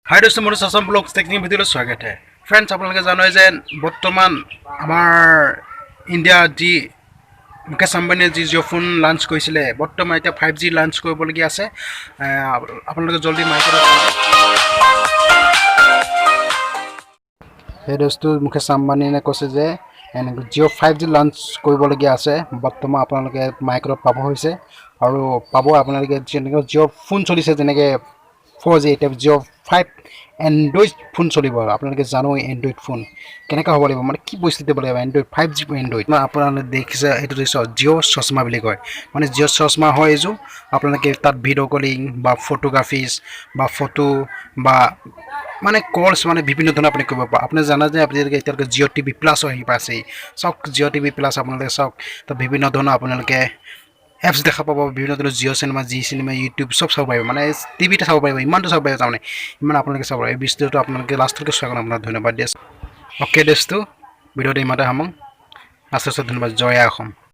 हाय दोस्तों मोनुज assam blogs technique video स्वागत है फ्रेंड्स আপোনালোকে জানো যে বৰ্তমান আমাৰ ইণ্ডিয়া যি মুকেশ আম্বানীয়ে যি জিঅ' ফোন লঞ্চ কৰিছিলে বৰ্তমান এতিয়া 5G লঞ্চ কৰিবলগীয়া আছে আপোনালোকে জলদি মাইকত হে দোস্ত মুকেশ আম্বানীয়ে কৈছে যে জিঅ' 5G লঞ্চ কৰিবলগীয়া আছে বৰ্তমান আপোনালোকে মাইকত পাব হৈছে আৰু পাব আপোনালোকে জিঅ' ফোন চলিছে যেনেকৈ 4G এতিয়া জিঅ' 5 এন্ড্ৰইড ফোন চলিব আপোনালোকে জানো এন্ড্ৰইড ফোন কেনেকৈ হ'ব লাগিব মানে কি পৰিস্থিতি হ'ব লাগিব এন্ড্ৰইড 5G এন্ড্ৰইড আপোনালোকে দেখিছে এইটো জিঅ' চশমা বুলি কয় মানে জিঅ' চশমা হয় এইযোৰ আপোনালোকে তাত ভিডিঅ' কলিং বা ফটোগ্ৰাফিজ বা ফটো বা মানে কলছ মানে বিভিন্ন ধৰণৰ আপুনি কৰিব পাৰে আপুনি জানে যে আপোনালোকে এতিয়ালৈকে জিঅ' টিভি প্লাছ আহি পাইছে চাওক জিঅ' টিভি প্লাছ আপোনালোকে চাওক তো বিভিন্ন ধৰণৰ আপোনালোকে এপছ দেখা পাব বিভিন্ন ধৰণৰ Jio' cinema G cinema YouTube সব চাব পাৰিব মানে টিভিতে চাব পাৰিব ইমানটো চাব পাৰিব তাৰমানে ইমান আপোনালোকে চাব পাৰিব এই ভিডিঅ'টো আপোনালোকে লাষ্টলৈকে চোৱাৰ কাৰণে আপোনাক ধন্যবাদ দিছোঁ অ'কে দেছটো ভিডিঅ'টো ইমানতে সামৰোঁ লাষ্টত ধন্যবাদ জয় অসম